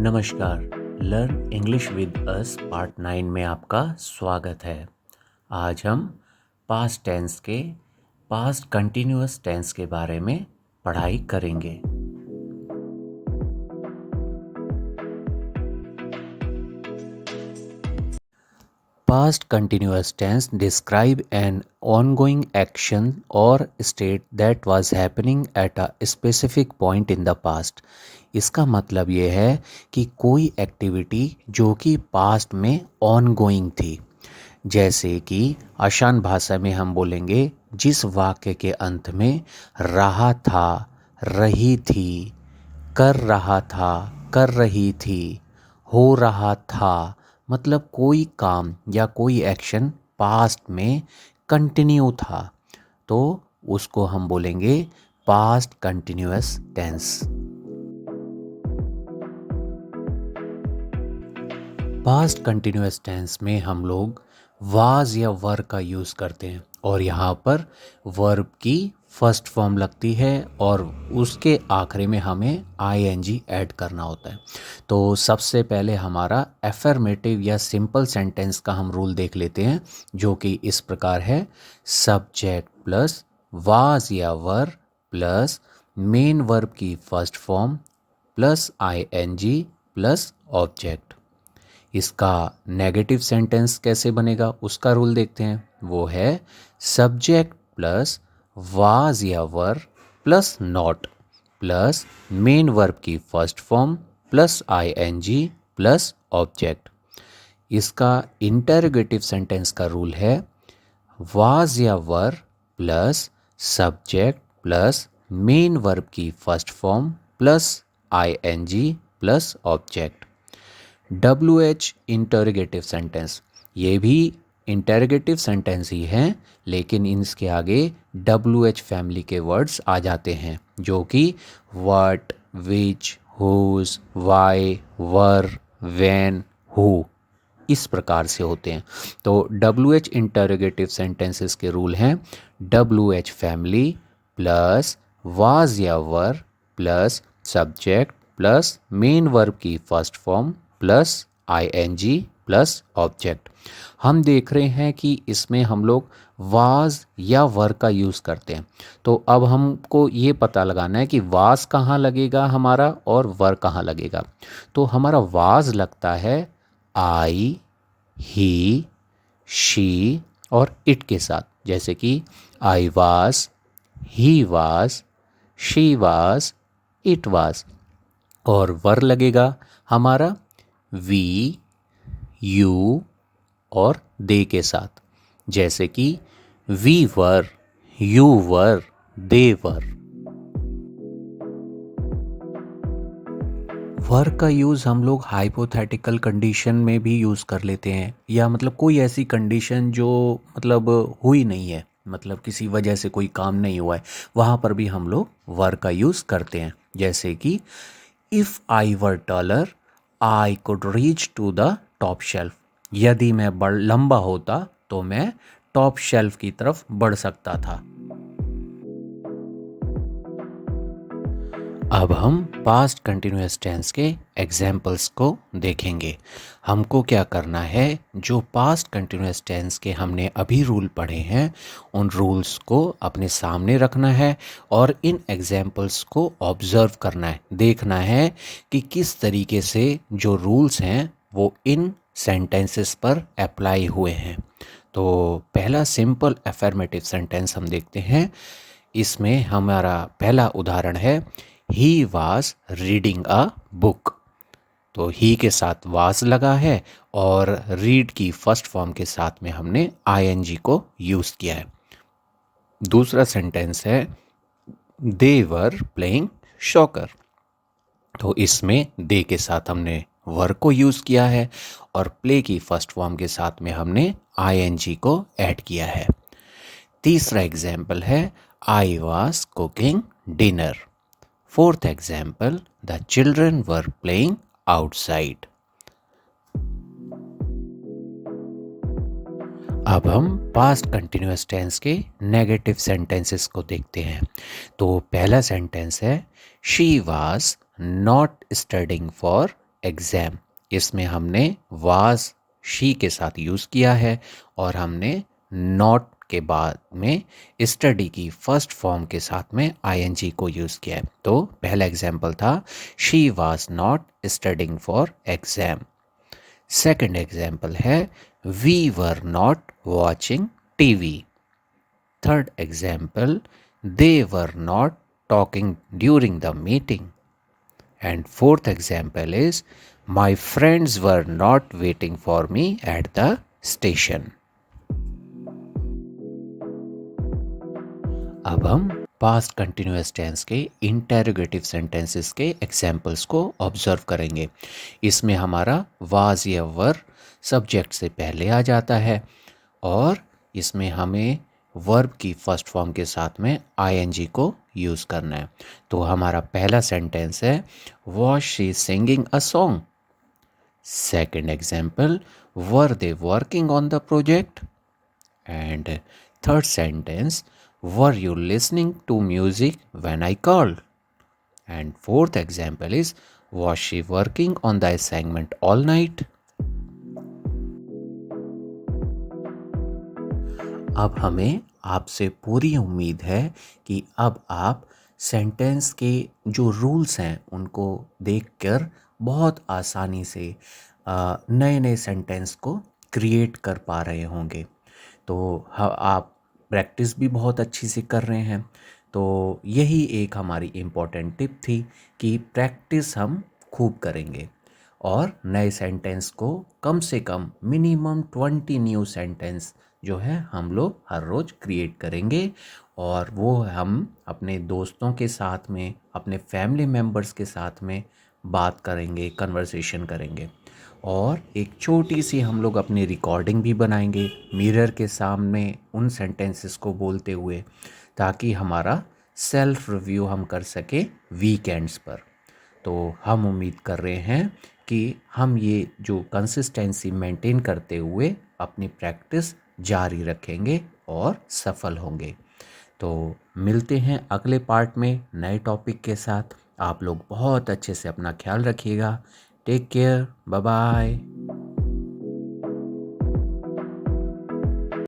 नमस्कार। Learn English with us part 9 में आपका स्वागत है। आज हम पास्ट टेंस के पास्ट कंटिन्यूअस टेंस के बारे में पढ़ाई करेंगे। Past continuous tense describe an ongoing action or state that was happening at a specific point in the past। इसका मतलब ये है कि कोई एक्टिविटी जो कि पास्ट में ऑनगोइंग थी, जैसे कि आसान भाषा में हम बोलेंगे जिस वाक्य के अंत में रहा था, रही थी, कर रहा था, कर रही थी, हो रहा था, मतलब कोई काम या कोई एक्शन पास्ट में कंटिन्यू था, तो उसको हम बोलेंगे past continuous tense. Past continuous tense में हम लोग वाज या वर का यूज़ करते हैं और यहाँ पर वर्ब की फर्स्ट फॉर्म लगती है और उसके आखिरी में हमें आईएनजी ऐड करना होता है। तो सबसे पहले हमारा एफर्मेटिव या सिंपल सेंटेंस का हम रूल देख लेते हैं, जो कि इस प्रकार है। सब्जेक्ट प्लस वाज या वर प्लस मेन वर्ब की first form plus ING plus object. इसका नेगेटिव सेंटेंस कैसे बनेगा उसका रूल देखते हैं। वो है सब्जेक्ट प्लस वाज या were plus not plus main verb की first form plus ING plus object. इसका इंटरोगेटिव सेंटेंस का रूल है वाज या were plus subject plus main verb की first form plus ING plus object. WH interrogative sentence, ये भी interrogative sentence ही हैं, लेकिन इसके आगे WH फैमिली के वर्ड्स आ जाते हैं, जो कि what, which, whose, why, where, when, who, इस प्रकार से होते हैं। तो WH इंटरोगेटिव सेंटेंसेस के रूल हैं WH फैमिली प्लस वाज या were plus subject plus main verb की first form plus ING plus object. हम देख रहे हैं कि इसमें हम लोग वाज या वर का यूज़ करते हैं, तो अब हमको ये पता लगाना है कि वाज कहाँ लगेगा हमारा और वर कहाँ लगेगा। तो हमारा वाज लगता है आई, ही, शी और इट के साथ, जैसे कि I was, he was, she was, it was. और वर लगेगा हमारा वी, यू और दे के साथ, जैसे कि वी वर, यू वर, दे वर। वर का यूज़ हम लोग हाइपोथेटिकल कंडीशन में भी यूज़ कर लेते हैं, या मतलब कोई ऐसी कंडीशन जो मतलब हुई नहीं है, मतलब किसी वजह से कोई काम नहीं हुआ है, वहाँ पर भी हम लोग वर का यूज़ करते हैं। जैसे कि if I were taller I could reach to the top shelf, यदि मैं लंबा होता तो मैं टॉप शेल्फ की तरफ बढ़ सकता था। अब हम पास्ट कंटिन्यूअस टेंस के एग्जाम्पल्स को देखेंगे। हमको क्या करना है, जो पास्ट कंटिन्यूअस टेंस के हमने अभी रूल पढ़े हैं उन रूल्स को अपने सामने रखना है और इन एग्जाम्पल्स को ऑब्जर्व करना है, देखना है कि किस तरीके से जो रूल्स हैं वो इन सेंटेंसेस पर अप्लाई हुए हैं। तो पहला सिंपल अफर्मेटिव सेंटेंस हम देखते हैं। इसमें हमारा पहला उदाहरण है he was reading a book. तो ही के साथ वाज लगा है और रीड की फर्स्ट फॉर्म के साथ में हमने आईएनजी को यूज़ किया है। दूसरा सेंटेंस है दे वर प्लेइंग सॉकर। तो इसमें दे के साथ हमने वर को यूज़ किया है और प्ले की फर्स्ट फॉर्म के साथ में हमने आईएनजी को ऐड किया है। तीसरा एग्जाम्पल है I was cooking dinner. Fourth example the children were playing outside. अब हम पास्ट कंटिन्यूअस टेंस के नेगेटिव सेंटेंसेस को देखते हैं। तो पहला सेंटेंस है she was not studying for exam, इसमें हमने वाज शी के साथ यूज़ किया है और हमने नॉट के बाद में स्टडी की फर्स्ट फॉर्म के साथ में आईएनजी को यूज़ किया है। तो पहला एग्जाम्पल था she was not studying for exam. Second example है we were not watching TV. Third example they were not talking during the meeting. And fourth example is my friends were not waiting for me at the station. अब हम past continuous tense के interrogative sentences के examples को observe करेंगे। इसमें हमारा was या वर subject से पहले आ जाता है और इसमें हमें वर्ब की फर्स्ट फॉर्म के साथ में आईएनजी को यूज़ करना है। तो हमारा पहला सेंटेंस है was she singing a song. Second example were they working on the project. And third sentence were you listening to music when I called. And fourth example is was she working on the assignment all night. अब हमें आपसे पूरी उम्मीद है कि अब आप sentence के जो रूल्स हैं उनको देखकर बहुत आसानी से नए नए सेंटेंस को क्रिएट कर पा रहे होंगे। तो आप प्रैक्टिस भी बहुत अच्छी से कर रहे हैं। तो यही एक हमारी इम्पोर्टेंट टिप थी कि प्रैक्टिस हम खूब करेंगे और नए सेंटेंस को कम से कम मिनिमम 20 न्यू सेंटेंस जो है हम लोग हर रोज़ क्रिएट करेंगे और वो हम अपने दोस्तों के साथ में, अपने फैमिली मेम्बर्स के साथ में बात करेंगे, कन्वर्सेशन करेंगे। और एक छोटी सी हम लोग अपनी रिकॉर्डिंग भी बनाएंगे मिरर के सामने उन सेंटेंसेस को बोलते हुए, ताकि हमारा सेल्फ रिव्यू हम कर सकें वीकेंड्स पर। तो हम उम्मीद कर रहे हैं कि हम ये जो कंसिस्टेंसी मेंटेन करते हुए अपनी प्रैक्टिस जारी रखेंगे और सफल होंगे। तो मिलते हैं अगले पार्ट में नए टॉपिक के साथ। आप लोग बहुत अच्छे से अपना ख्याल रखिएगा। Take care, bye bye.